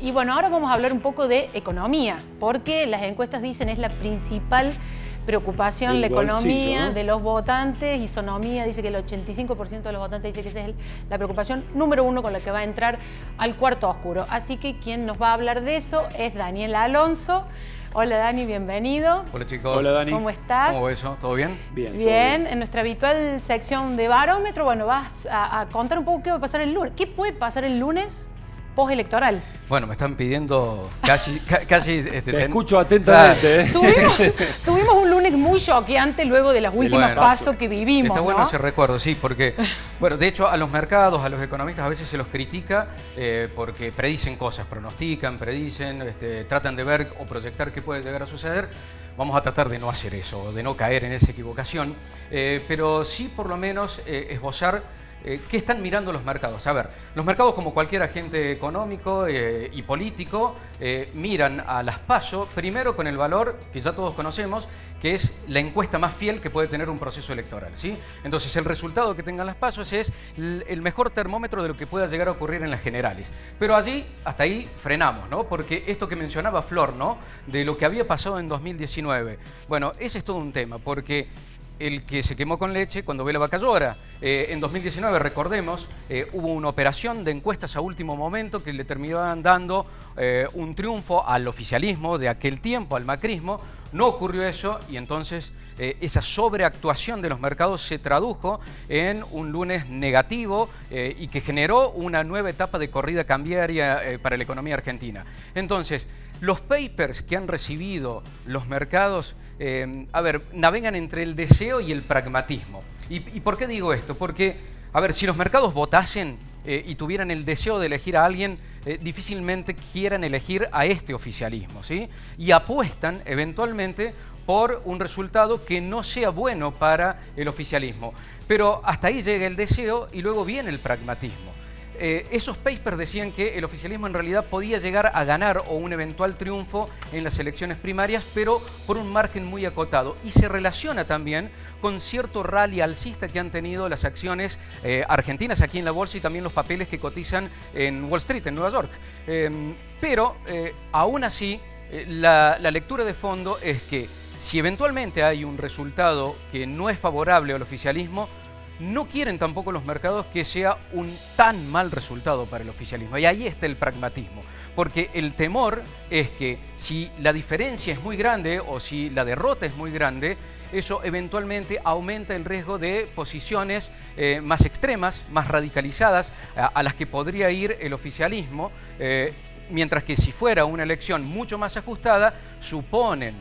Y bueno, ahora vamos a hablar un poco de economía, porque las encuestas dicen es la principal preocupación, la economía, ¿no?, de los votantes. Isonomía dice que el 85% de los votantes dice que esa es la preocupación número uno con la que va a entrar al cuarto oscuro. Así que quien nos va a hablar de eso es Daniel Alonso. Hola Dani, bienvenido. Hola chicos. Hola Dani. ¿Cómo estás? ¿Cómo va eso? ¿Todo bien? Bien. Todo bien. En nuestra habitual sección de barómetro, bueno, vas a contar un poco qué va a pasar el lunes. ¿Qué puede pasar el lunes postelectoral? Bueno, me están pidiendo casi... Te escucho atentamente. Tuvimos un lunes muy choqueante luego de las últimas pasos que vivimos, Está bueno ¿no? ese recuerdo, sí, porque, bueno, de hecho a los mercados, a los economistas a veces se los critica porque predicen cosas, pronostican, predicen, tratan de ver o proyectar qué puede llegar a suceder. Vamos a tratar de no hacer eso, de no caer en esa equivocación, pero sí por lo menos esbozar ¿qué están mirando los mercados? A ver, los mercados, como cualquier agente económico y político, miran a las PASO primero con el valor que ya todos conocemos, que es la encuesta más fiel que puede tener un proceso electoral, ¿sí? Entonces, el resultado que tengan las PASO es el mejor termómetro de lo que pueda llegar a ocurrir en las generales. Pero allí, hasta ahí frenamos, ¿no? Porque esto que mencionaba Flor, ¿no?, de lo que había pasado en 2019, bueno, ese es todo un tema, porque el que se quemó con leche cuando ve la vaca llora. En 2019, recordemos, hubo una operación de encuestas a último momento que le terminaban dando un triunfo al oficialismo de aquel tiempo, al macrismo. No ocurrió eso y entonces esa sobreactuación de los mercados se tradujo en un lunes negativo y que generó una nueva etapa de corrida cambiaria para la economía argentina. Entonces, los papers que han recibido los mercados, navegan entre el deseo y el pragmatismo. ¿Y por qué digo esto? Porque, a ver, si los mercados votasen y tuvieran el deseo de elegir a alguien, difícilmente quieran elegir a este oficialismo, ¿sí? Y apuestan eventualmente por un resultado que no sea bueno para el oficialismo. Pero hasta ahí llega el deseo y luego viene el pragmatismo. Esos papers decían que el oficialismo en realidad podía llegar a ganar o un eventual triunfo en las elecciones primarias, pero por un margen muy acotado. Y se relaciona también con cierto rally alcista que han tenido las acciones argentinas aquí en la bolsa y también los papeles que cotizan en Wall Street, en Nueva York. Pero aún así, la lectura de fondo es que si eventualmente hay un resultado que no es favorable al oficialismo, no quieren tampoco los mercados que sea un tan mal resultado para el oficialismo. Y ahí está el pragmatismo. Porque el temor es que si la diferencia es muy grande o si la derrota es muy grande, eso eventualmente aumenta el riesgo de posiciones más extremas, más radicalizadas, a las que podría ir el oficialismo. Mientras que si fuera una elección mucho más ajustada, suponen,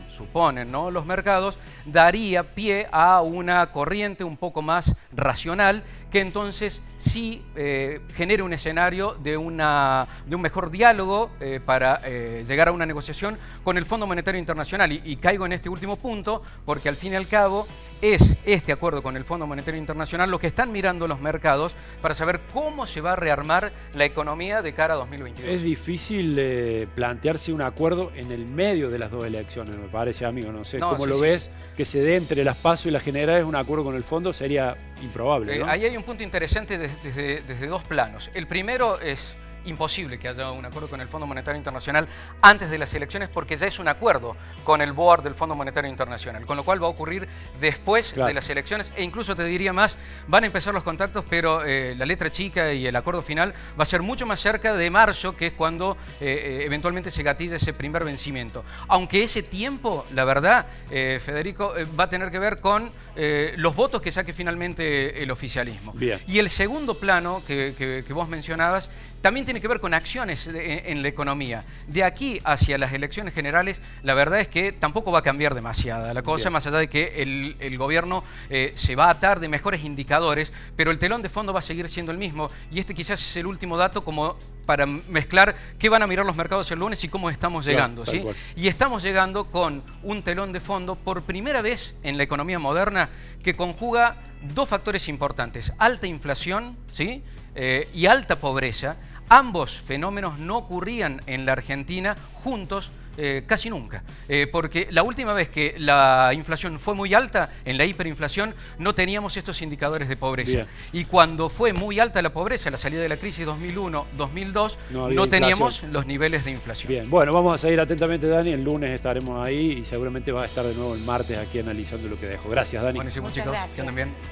¿no?, los mercados, daría pie a una corriente un poco más racional que entonces sí genere un escenario de un mejor diálogo para llegar a una negociación con el Fondo Monetario Internacional. Y caigo en este último punto porque al fin y al cabo es este acuerdo con el Fondo Monetario Internacional lo que están mirando los mercados para saber cómo se va a rearmar la economía de cara a 2022. Es difícil plantearse un acuerdo en el medio de las dos elecciones, me parece, amigo. No sé cómo lo ves, que se dé entre las PASO y las generales un acuerdo con el fondo sería improbable, ¿no? Ahí hay un punto interesante desde dos planos. El primero es imposible que haya un acuerdo con el Fondo Monetario Internacional antes de las elecciones porque ya es un acuerdo con el board del Fondo Monetario Internacional, con lo cual va a ocurrir después de las elecciones e incluso te diría más, van a empezar los contactos, pero la letra chica y el acuerdo final va a ser mucho más cerca de marzo, que es cuando eventualmente se gatilla ese primer vencimiento. Aunque ese tiempo, la verdad, Federico, va a tener que ver con los votos que saque finalmente el oficialismo. Bien. Y el segundo plano que vos mencionabas también tiene que ver con acciones en la economía. De aquí hacia las elecciones generales, la verdad es que tampoco va a cambiar demasiada la cosa, más allá de que el gobierno se va a atar de mejores indicadores, pero el telón de fondo va a seguir siendo el mismo. Y este quizás es el último dato como para mezclar qué van a mirar los mercados el lunes y cómo estamos llegando, ¿sí? Y estamos llegando con un telón de fondo por primera vez en la economía moderna que conjuga dos factores importantes: alta inflación, ¿sí?, y alta pobreza. Ambos fenómenos no ocurrían en la Argentina juntos Casi nunca. Porque la última vez que la inflación fue muy alta, en la hiperinflación, no teníamos estos indicadores de pobreza. Bien. Y cuando fue muy alta la pobreza, la salida de la crisis 2001-2002, no teníamos los niveles de inflación. Bien, bueno, vamos a seguir atentamente, Dani. El lunes estaremos ahí y seguramente va a estar de nuevo el martes aquí analizando lo que dejó. Gracias, Dani. Buenísimo, chicos. Que anden bien.